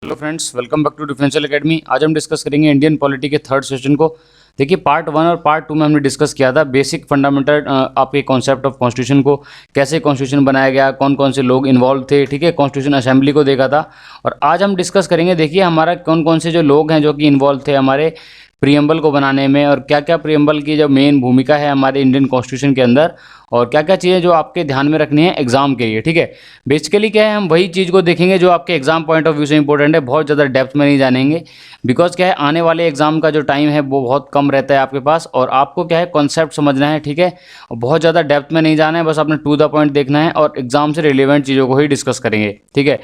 Hello friends, welcome back to differential academy. आज हम discuss करेंगे इंडियन पॉलिटी के थर्ड सेशन को। देखिए, पार्ट 1 और पार्ट 2 में हमने डिस्कस किया था बेसिक फंडामेंटल आपके कॉन्सेप्ट ऑफ कॉन्स्टिट्यूशन को, कैसे कॉन्स्टिट्यूशन बनाया गया, कौन कौन से लोग इन्वॉल्व थे, ठीक है। कॉन्स्टिट्यूशन असेंबली को देखा था। और आज हम डिस्कस करेंगे, देखिए हमारा कौन कौन से जो लोग हैं जो कि इन्वॉल्व थे हमारे प्रियम्बल को बनाने में, और क्या क्या प्रियम्बल की जो मेन भूमिका है हमारे इंडियन कॉन्स्टिट्यूशन के अंदर, और क्या क्या चीज़ें जो आपके ध्यान में रखनी है एग्जाम के लिए, ठीक है। बेसिकली क्या है, हम वही चीज़ को देखेंगे जो आपके एग्जाम पॉइंट ऑफ व्यू से इंपॉर्टेंट है। बहुत ज़्यादा डेप्थ में नहीं जानेंगे, बिकॉज क्या है, आने वाले एग्जाम का जो टाइम है वो बहुत कम रहता है आपके पास, और आपको क्या है कॉन्सेप्ट समझना है, ठीक है। और बहुत ज़्यादा डेप्थ में नहीं जाना है, बस आपने टू द पॉइंट देखना है और एग्जाम से रिलेवेंट चीज़ों को ही डिस्कस करेंगे, ठीक है।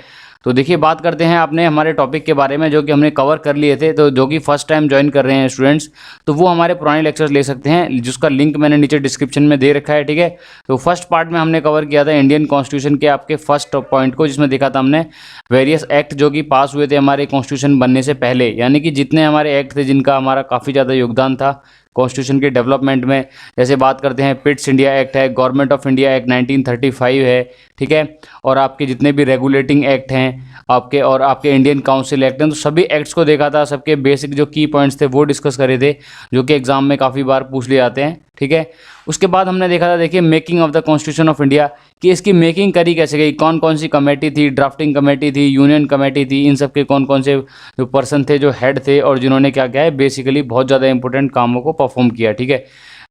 तो देखिए, बात करते हैं आपने हमारे टॉपिक के बारे में जो कि हमने कवर कर लिए थे। तो जो कि फर्स्ट टाइम ज्वाइन कर रहे हैं स्टूडेंट्स, तो वो हमारे पुराने लेक्चर्स ले सकते हैं, जिसका लिंक मैंने नीचे डिस्क्रिप्शन में दे रखा है, ठीक है। तो फर्स्ट पार्ट में हमने कवर किया था इंडियन कॉन्स्टिट्यूशन के आपके फर्स्ट पॉइंट को, जिसमें देखा था हमने वेरियस एक्ट जो कि पास हुए थे हमारे कॉन्स्टिट्यूशन बनने से पहले, यानी कि जितने हमारे एक्ट थे जिनका हमारा काफ़ी ज़्यादा योगदान था कॉन्स्टिट्यूशन के डेवलपमेंट में। जैसे बात करते हैं, पिट्स इंडिया एक्ट है, गवर्नमेंट ऑफ इंडिया एक्ट 1935 है, ठीक है। और आपके जितने भी रेगुलेटिंग एक्ट हैं आपके, और आपके इंडियन काउंसिल एक्ट हैं, तो सभी एक्ट्स को देखा था, सबके बेसिक जो की पॉइंट्स थे वो डिस्कस करे थे, जो कि एग्जाम में काफ़ी बार पूछ लिए जाते हैं, ठीक है। उसके बाद हमने देखा था, देखिए, making of the constitution of India, कि इसकी मेकिंग करी कैसे गई, कौन कौन सी कमेटी थी, ड्राफ्टिंग कमेटी थी, यूनियन कमेटी थी, इन सब के कौन कौन से जो पर्सन थे, जो हेड थे, और जिन्होंने क्या क्या है बेसिकली बहुत ज़्यादा इंपॉर्टेंट कामों को परफॉर्म किया, ठीक है।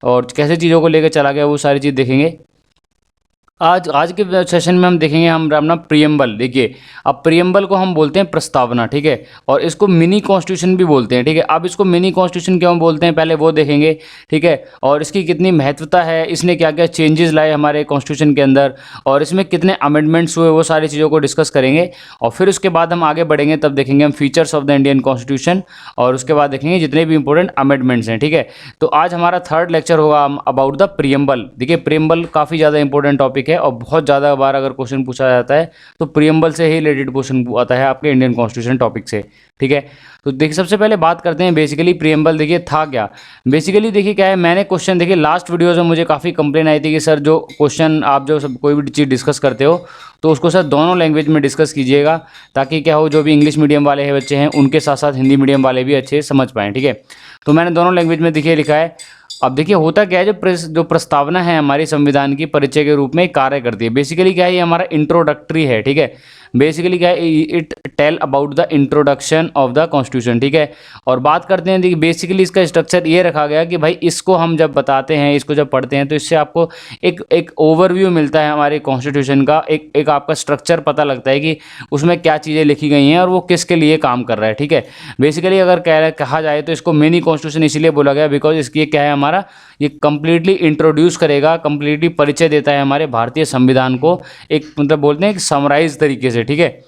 और कैसे चीज़ों को लेकर चला गया, वो सारी चीज़ देखेंगे आज के सेशन में। हम देखेंगे हम अपना प्रियम्बल। देखिए, अब प्रियम्बल को हम बोलते हैं प्रस्तावना, ठीक है, और इसको मिनी कॉन्स्टिट्यूशन भी बोलते हैं, ठीक है। अब इसको मिनी कॉन्स्टिट्यूशन क्यों बोलते हैं पहले वो देखेंगे, ठीक है। और इसकी कितनी महत्वता है, इसने क्या क्या चेंजेस लाए हमारे कॉन्स्टिट्यूशन के अंदर, और इसमें कितने अमेंडमेंट्स हुए, वो सारी चीज़ों को डिस्कस करेंगे। और फिर उसके बाद हम आगे बढ़ेंगे, तब देखेंगे हम features of the Indian constitution, और उसके बाद देखेंगे जितने भी इंपॉर्टेंट अमेंडमेंट्स हैं, ठीक है। तो आज हमारा थर्ड लेक्चर होगा अबाउट द प्रियम्बल। देखिए, प्रियम्बल काफ़ी ज़्यादा इंपॉर्टेंट टॉपिक है, और बहुत ज़्यादा बार अगर क्वेश्चन पूछा जाता है तो प्रियम्बल से ही रिलेटेड क्वेश्चन आता है आपके इंडियन कॉन्स्टिट्यूशन टॉपिक से, ठीक है। तो देखिए, सबसे पहले बात करते हैं बेसिकली प्रियम्बल। देखिए, था क्या बेसिकली, देखिए क्या है, मैंने क्वेश्चन, देखिए लास्ट वीडियोस में मुझे काफ़ी कंप्लेन आई थी कि सर जो क्वेश्चन आप जो सब कोई भी चीज़ डिस्कस करते हो तो उसको सर दोनों लैंग्वेज में डिस्कस कीजिएगा, ताकि क्या हो, जो भी इंग्लिश मीडियम वाले हैं बच्चे हैं उनके साथ साथ हिंदी मीडियम वाले भी अच्छे समझ पाएँ, ठीक है। तो मैंने दोनों लैंग्वेज में देखिए लिखा है। अब देखिए, होता क्या है, जो प्रस्तावना है हमारी संविधान की परिचय के रूप में कार्य करती है। बेसिकली क्या है, ये हमारा इंट्रोडक्टरी है, ठीक है। बेसिकली क्या है, it tell about the introduction of the constitution, ठीक है। और बात करते हैं, देखिए बेसिकली इसका स्ट्रक्चर ये रखा गया कि भाई इसको हम जब बताते हैं, इसको जब पढ़ते हैं, तो इससे आपको एक ओवरव्यू मिलता है हमारे कॉन्स्टिट्यूशन का, एक आपका स्ट्रक्चर पता लगता है कि उसमें क्या चीज़ें लिखी गई हैं और वो किसके लिए काम कर रहा है, ठीक है। बेसिकली अगर कहा जाए तो इसको मिनी कॉन्स्टिट्यूशन इसीलिए बोला गया बिकॉज इसकी क्या है, हमारा ये कंप्लीटली इंट्रोड्यूस करेगा, कंप्लीटली परिचय देता है हमारे भारतीय संविधान को, एक मतलब बोलते हैं कि समराइज तरीके से, ठीक है।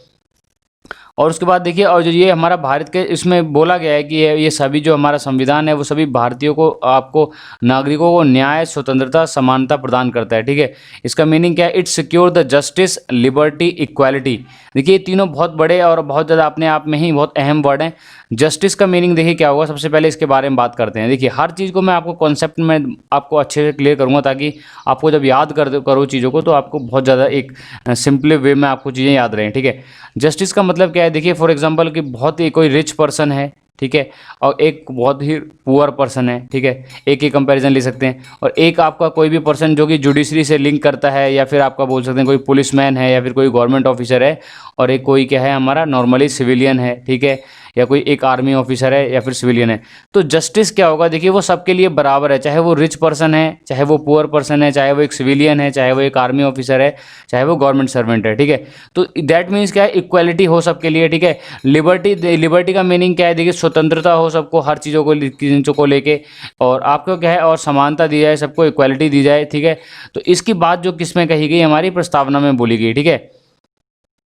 और उसके बाद देखिए, और जो ये हमारा भारत के इसमें बोला गया है कि ये सभी जो हमारा संविधान है वो सभी भारतीयों को, आपको नागरिकों को न्याय, स्वतंत्रता, समानता प्रदान करता है, ठीक है। इसका मीनिंग क्या है, it secure the justice, liberty, equality. देखिए, ये तीनों बहुत बड़े और बहुत ज़्यादा अपने आप में ही बहुत अहम वर्ड हैं। जस्टिस का मीनिंग देखिए क्या होगा, सबसे पहले इसके बारे में बात करते हैं। देखिए, हर चीज़ को मैं आपको कॉन्सेप्ट में आपको अच्छे से क्लियर करूँगा, ताकि आपको जब याद करो चीज़ों को तो आपको बहुत ज़्यादा एक सिंपल वे में आपको चीज़ें याद रहें, ठीक है। जस्टिस का मतलब क्या है, देखिए फॉर एग्जांपल कि बहुत ही कोई रिच पर्सन है, ठीक है, और एक बहुत ही पुअर पर्सन है, ठीक है, एक ही कंपैरिजन ले सकते हैं। और एक आपका कोई भी पर्सन जो कि जुडिशरी से लिंक करता है, या फिर आपका बोल सकते हैं कोई पुलिसमैन है, या फिर कोई गवर्नमेंट ऑफिसर है, और एक कोई क्या है हमारा नॉर्मली सिविलियन है, ठीक है, या कोई एक आर्मी ऑफिसर है या फिर सिविलियन है। तो जस्टिस क्या होगा, देखिए वो सबके लिए बराबर है, चाहे वो रिच पर्सन है, चाहे वो पुअर पर्सन है, चाहे वो एक सिविलियन है, चाहे वो एक आर्मी ऑफिसर है, चाहे वो गवर्नमेंट सर्वेंट है, ठीक है। तो दैट मीन्स क्या है, इक्वालिटी हो सबके लिए, ठीक है। लिबर्टी का मीनिंग क्या है, देखिए स्वतंत्रता हो सबको, हर चीज़ों को लेके, और आपको क्या है, और समानता दी जाए, सबको इक्वालिटी दी जाए, ठीक है। तो इसकी बात जो किसमें कही गई, हमारी प्रस्तावना में बोली गई, ठीक है।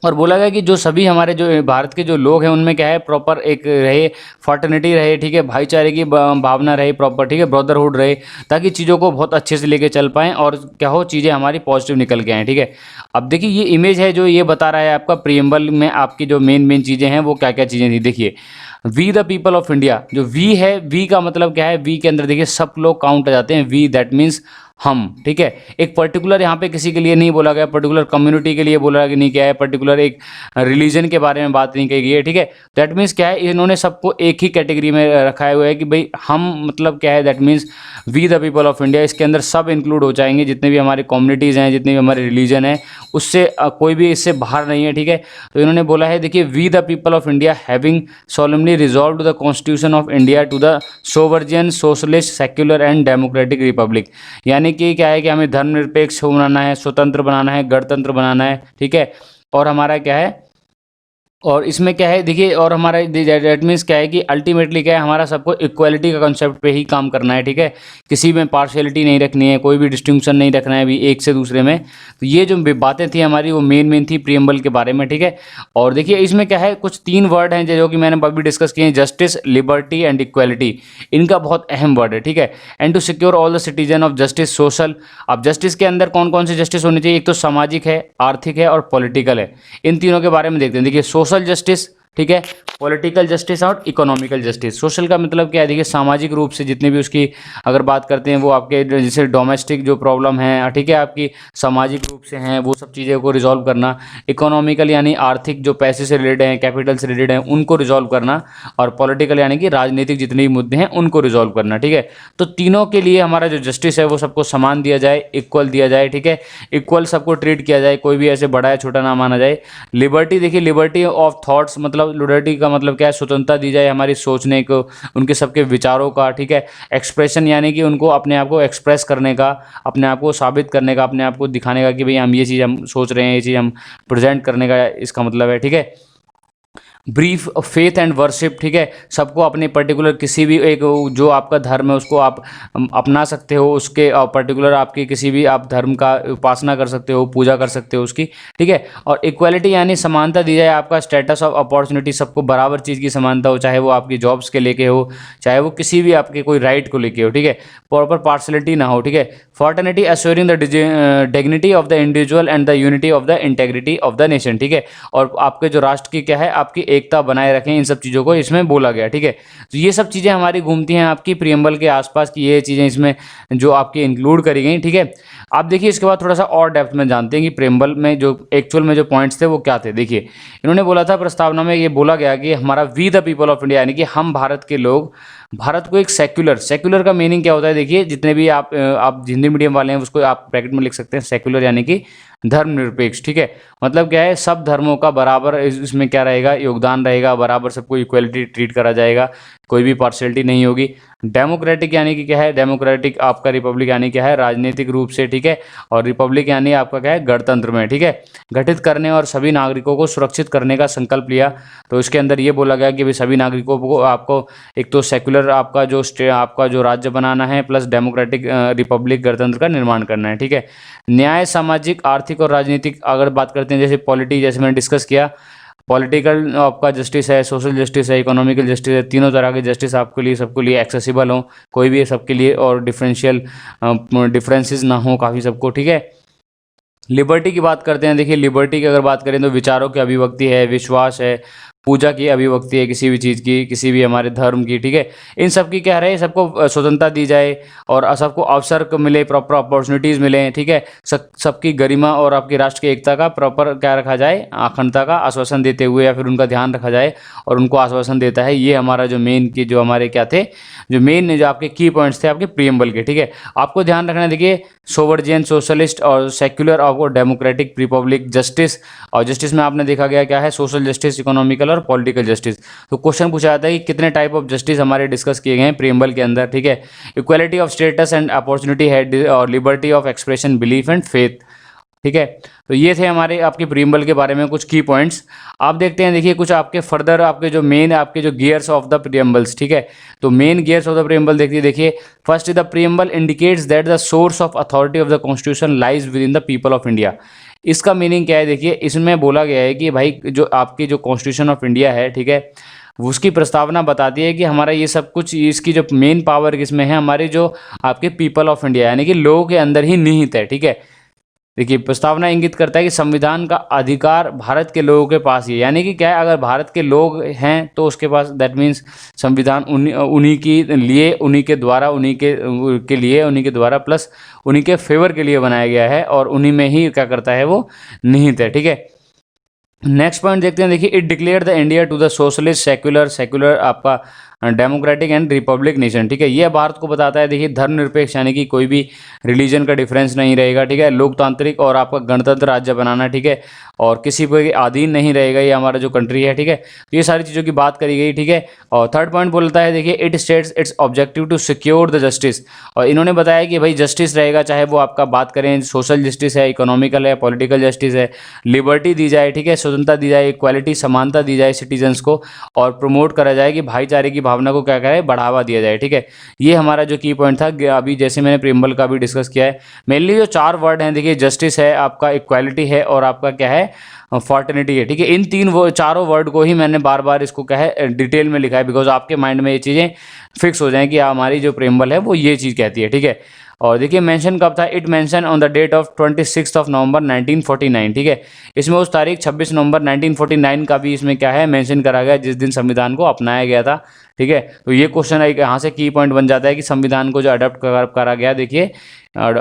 और बोला गया कि जो सभी हमारे जो भारत के जो लोग हैं उनमें क्या है, प्रॉपर एक रहे, फर्टर्निटी रहे, ठीक है, भाईचारे की भावना रहे प्रॉपर, ठीक है, ब्रदरहुड रहे, ताकि चीज़ों को बहुत अच्छे से लेके चल पाएँ और क्या हो, चीज़ें हमारी पॉजिटिव निकल के आएँ, ठीक है। अब देखिए, ये इमेज है जो ये बता रहा है आपका प्रियम्बल में आपकी जो मेन चीज़ें हैं वो क्या क्या चीज़ें थी। देखिए, we the people of India, जो वी है, वी का मतलब क्या है, वी के अंदर देखिए सब लोग काउंट आ जाते हैं, वी दैट मीन्स हम, ठीक है। एक पर्टिकुलर यहाँ पे किसी के लिए नहीं बोला गया, पर्टिकुलर कम्युनिटी के लिए बोला नहीं गया है, पर्टिकुलर एक रिलीजन के बारे में बात नहीं कही गई है, ठीक है। दैट मीन्स क्या है, इन्होंने सबको एक ही कैटेगरी में रखा हुआ है कि भाई हम मतलब क्या है, that means we the people of India. इसके अंदर सब इंक्लूड हो जाएंगे, जितने भी हमारे कम्युनिटीज़ हैं, जितने भी हमारे रिलीजन है, उससे कोई भी इससे बाहर नहीं है, ठीक है। तो इन्होंने बोला है, देखिए, we the people of India having solemnly resolved the constitution of India to the sovereign socialist secular and democratic republic। यानी कि क्या है कि हमें धर्मनिरपेक्ष बनाना है, स्वतंत्र बनाना है, गणतंत्र बनाना है, ठीक है। और हमारा क्या है, और इसमें क्या है देखिए, और हमारा दैट मीन्स क्या है कि अल्टीमेटली क्या है, हमारा सबको इक्वालिटी का कंसेप्ट पे ही काम करना है, ठीक है। किसी में पार्शियलिटी नहीं रखनी है, कोई भी डिस्टिंक्शन नहीं रखना है अभी एक से दूसरे में। तो ये जो बातें थी हमारी, वो मेन थी प्रियम्बल के बारे में, ठीक है। और देखिए इसमें क्या है, कुछ 3 वर्ड हैं जो कि मैंने अभी डिस्कस किए हैं, जस्टिस, लिबर्टी एंड इक्वालिटी। इनका बहुत अहम वर्ड है, ठीक है। And to secure all the citizen of justice social. अब जस्टिस के अंदर कौन कौन से जस्टिस होने चाहिए, एक तो सामाजिक है, आर्थिक है और पॉलिटिकल है। इन तीनों के बारे में देखते हैं। देखिए, सोशल जस्टिस, ठीक है, पॉलिटिकल जस्टिस और इकोनॉमिकल जस्टिस। सोशल का मतलब क्या है, देखिए सामाजिक रूप से जितने भी उसकी अगर बात करते हैं, वो आपके जैसे डोमेस्टिक जो प्रॉब्लम है, ठीक है, आपकी सामाजिक रूप से हैं, वो सब चीज़ें को रिजॉल्व करना। इकोनॉमिकल यानी आर्थिक, जो पैसे से रिलेटेड हैं, कैपिटल से रिलेटेड हैं, उनको रिजॉल्व करना। और पॉलिटिकल यानी कि राजनीतिक जितने भी मुद्दे हैं उनको रिजॉल्व करना, ठीक है। तो तीनों के लिए हमारा जो जस्टिस है वो सबको समान दिया जाए, इक्वल दिया जाए, ठीक है। इक्वल सबको ट्रीट किया जाए, कोई भी ऐसे बड़ा या छोटा ना माना जाए। लिबर्टी, देखिए लिबर्टी ऑफ थॉट्स, मतलब लिबर्टी का मतलब क्या है, स्वतंत्रता दी जाए हमारी सोचने को, उनके सबके विचारों का, ठीक है। एक्सप्रेशन यानी कि उनको अपने आप को एक्सप्रेस करने का, अपने आप को साबित करने का, अपने आप को दिखाने का कि भाई हम ये चीज़ हम सोच रहे हैं, ये चीज़ हम प्रेजेंट करने का इसका मतलब है, ठीक है। ब्रीफ फेथ एंड वर्शिप, ठीक है। सबको अपने पर्टिकुलर किसी भी एक जो आपका धर्म है उसको आप अपना सकते हो, उसके पर्टिकुलर आपके किसी भी आप धर्म का उपासना कर सकते हो, पूजा कर सकते हो उसकी, ठीक है। और इक्वालिटी यानी समानता दी जाए, आपका स्टेटस ऑफ अपॉर्चुनिटी, सबको बराबर चीज़ की समानता हो, चाहे वो आपकी जॉब्स के लेके हो, चाहे वो किसी भी आपके कोई राइट को लेके हो, ठीक है। प्रॉपर पार्शलिटी ना हो, ठीक है। Fraternity assuring the dignity of the individual and the unity of the integrity of the nation, ठीक है। और आपके जो राष्ट्र की क्या है, आपकी एकता बनाए रखें, इन सब चीज़ों को इसमें बोला गया, ठीक है। तो ये सब चीज़ें हमारी घूमती हैं आपकी प्रियम्बल के आसपास की, ये चीज़ें इसमें जो आपकी इंक्लूड करी गई, ठीक है। आप देखिए इसके बाद थोड़ा सा और डेप्थ में जानते हैं कि प्रियम्बल में जो एक्चुअल में जो पॉइंट्स थे वो क्या थे। देखिए, इन्होंने बोला था प्रस्तावना में, ये बोला गया कि हमारा we the people of India, यानी कि हम भारत के लोग, भारत को एक सेक्युलर का मीनिंग क्या होता है, देखिए जितने भी आप हिंदी मीडियम वाले हैं उसको आप ब्रैकेट में लिख सकते हैं, सेक्युलर यानी कि धर्मनिरपेक्ष, ठीक है। मतलब क्या है, सब धर्मों का बराबर इसमें क्या रहेगा, योगदान रहेगा, बराबर सबको इक्वलिटी ट्रीट करा जाएगा, कोई भी पार्शियलिटी नहीं होगी। डेमोक्रेटिक यानी कि क्या है, डेमोक्रेटिक आपका रिपब्लिक यानी क्या है, राजनीतिक रूप से, ठीक है। और रिपब्लिक यानी आपका क्या है, गणतंत्र में, ठीक है। गठित करने और सभी नागरिकों को सुरक्षित करने का संकल्प लिया। तो इसके अंदर ये बोला गया कि भाई सभी नागरिकों को आपको एक तो सेक्युलर आपका जो राज्य बनाना है, प्लस डेमोक्रेटिक रिपब्लिक गणतंत्र का निर्माण करना है, ठीक है। न्याय, सामाजिक, आर्थिक और राजनीतिक अगर बात करते हैं, जैसे पॉलिटी, जैसे मैंने डिस्कस किया, पॉलिटिकल आपका जस्टिस है, सोशल जस्टिस है, इकोनॉमिकल जस्टिस है, तीनों तरह के जस्टिस आपके लिए, सबके लिए एक्सेसिबल हो, कोई भी सबके लिए, और डिफरेंसेस ना हो काफ़ी सबको, ठीक है। लिबर्टी की बात करते हैं। देखिए, लिबर्टी की अगर बात करें तो विचारों की अभिव्यक्ति है, विश्वास है, पूजा की अभिव्यक्ति है, किसी भी चीज़ की, किसी भी हमारे धर्म की, ठीक है। इन सब की क्या रहे, सबको स्वतंत्रता दी जाए और सबको अवसर को मिले, प्रॉपर अपॉर्चुनिटीज़ मिले, ठीक है। सबकी गरिमा और आपकी राष्ट्र की एकता का प्रॉपर क्या रखा जाए, अखंडता का आश्वासन देते हुए, या फिर उनका ध्यान रखा जाए और उनको आश्वासन देता है। ये हमारा जो मेन की जो हमारे क्या थे, जो आपके की पॉइंट्स थे आपके प्रियम्बल के, ठीक है। आपको ध्यान रखना है, देखिए सोवर्जियन, सोशलिस्ट और सेक्युलर, आपको डेमोक्रेटिक, रिपब्लिक, जस्टिस, और जस्टिस में आपने देखा गया क्या है, सोशल जस्टिस, इकोनॉमिकल और पॉलिटिकल जस्टिस। तो क्वेश्चन पूछा जाता है कि कितने टाइप ऑफ जस्टिस हमारे डिस्कस किए गए हैं प्रियम्बल के अंदर, ठीक है। Equality of status and opportunity है, और liberty of expression, belief and faith, ठीक है। तो ये थे हमारे आपके प्रियम्बल के बारे में कुछ की पॉइंट्स। आप देखते हैं, देखिए कुछ आपके फर्दर आपके जो मेन आपके जो गियर्स ऑफ द प्रियम्बल्स, ठीक है। तो main gears of the preamble देखिए, first the preamble indicates that the source of authority of the constitution lies within the people of India. इसका मीनिंग क्या है, देखिए इसमें बोला गया है कि भाई जो आपकी जो कॉन्स्टिट्यूशन ऑफ इंडिया है, ठीक है, उसकी प्रस्तावना बताती है कि हमारा ये सब कुछ, इसकी जो मेन पावर किसमें है, हमारे जो आपके पीपल ऑफ इंडिया यानी कि लोगों के अंदर ही निहित है, ठीक है। देखिए प्रस्तावना इंगित करता है कि संविधान का अधिकार भारत के लोगों के पास ही है, यानी कि क्या है, अगर भारत के लोग हैं तो उसके पास, दैट मीन्स संविधान उन्हीं के लिए, उन्हीं के द्वारा, के लिए, उन्हीं के द्वारा प्लस उन्हीं के फेवर के लिए बनाया गया है और उन्हीं में ही क्या करता है वो निहित है। ठीक है, नेक्स्ट पॉइंट देखते हैं। देखिए, it declare the India to the socialist secular आपका डेमोक्रेटिक एंड रिपब्लिक नेशन। ठीक है, यह भारत को बताता है, देखिए धर्मनिरपेक्ष, यानी कि कोई भी रिलीजन का डिफरेंस नहीं रहेगा। ठीक है, लोकतांत्रिक और आपका गणतंत्र राज्य बनाना। ठीक है, और किसी के अधीन नहीं रहेगा ये हमारा जो कंट्री है। ठीक है, तो ये सारी चीज़ों की बात करी गई। ठीक है, और थर्ड पॉइंट बोलता है, देखिए it states its objective to secure the justice, और इन्होंने बताया कि भाई जस्टिस रहेगा, चाहे वो आपका बात करें सोशल जस्टिस है, इकोनॉमिकल है, पॉलिटिकल जस्टिस है, लिबर्टी दी जाए। ठीक है, स्वतंत्रता दी जाए, इक्वालिटी समानता दी जाए सिटीजन्स को, और प्रमोट करा जाए कि भाईचारे की भावना को क्या करें, बढ़ावा दिया जाए। ठीक है, ये हमारा जो की पॉइंट था। अभी जैसे मैंने प्रियम्बल का भी डिस्कस किया है, मेनली जो 4 वर्ड हैं, देखिए जस्टिस है, आपका इक्वालिटी है, और आपका क्या है, फॉर्टर्निटी है। ठीक है, इन चारों वर्ड को ही मैंने बार बार इसको क्या है डिटेल में लिखा है, बिकॉज आपके माइंड में ये चीज़ें फिक्स हो जाएं कि हमारी जो प्रियम्बल है वो ये चीज़ कहती है। ठीक है, और देखिए मेंशन कब था, it mention on the date of 26 November 1949। ठीक है, इसमें उस तारीख 26 नवंबर 1949 का भी इसमें क्या है मेंशन करा गया, जिस दिन संविधान को अपनाया गया था। ठीक है, तो ये क्वेश्चन यहाँ से की पॉइंट बन जाता है कि संविधान को जो अडॉप्ट करा गया, देखिए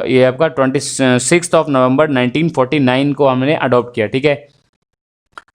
ये आपका 26 नवंबर 1949 को हमने अडॉप्ट किया। ठीक है,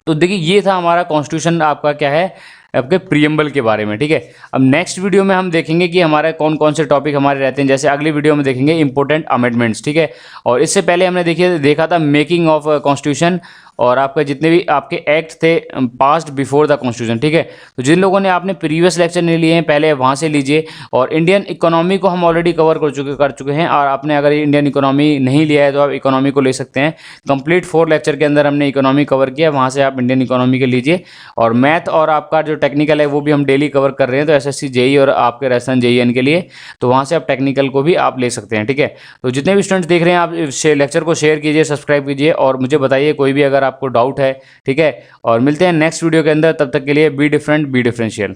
तो देखिए ये था हमारा कॉन्स्टिट्यूशन, आपका क्या है, आपके प्रियम्बल के बारे में। ठीक है, अब नेक्स्ट वीडियो में हम देखेंगे कि हमारे कौन कौन से टॉपिक हमारे रहते हैं। जैसे अगली वीडियो में देखेंगे इंपॉर्टेंट अमेंडमेंट्स। ठीक है, और इससे पहले हमने देखा था मेकिंग ऑफ कॉन्स्टिट्यूशन, और आपके जितने भी आपके एक्ट थे पास्ड बिफोर द कॉन्स्टिट्यूशन। ठीक है, तो जिन लोगों ने आपने प्रीवियस लेक्चर नहीं लिए हैं पहले वहाँ से लीजिए, और इंडियन इकोनॉमी को हम ऑलरेडी कवर कर चुके हैं, और आपने अगर इंडियन इकोनॉमी नहीं लिया है तो आप इकोनॉमी को ले सकते हैं। कंप्लीट 4 लेक्चर के अंदर हमने इकोनॉमी कवर किया, वहाँ से आप इंडियन इकोनॉमी के लीजिए। और मैथ और आपका जो टेक्निकल है वो भी हम डेली कवर कर रहे हैं, तो एसएससी जेई और आपके राजस्थान जेईएन के लिए, तो वहाँ से आप टेक्निकल को भी आप ले सकते हैं। ठीक है, तो जितने भी स्टूडेंट्स देख रहे हैं आप लेक्चर को शेयर कीजिए, सब्सक्राइब कीजिए, और मुझे बताइए कोई भी अगर आपको डाउट है। ठीक है, और मिलते हैं नेक्स्ट वीडियो के अंदर, तब तक के लिए बी डिफरेंट बी डिफरेंशियल।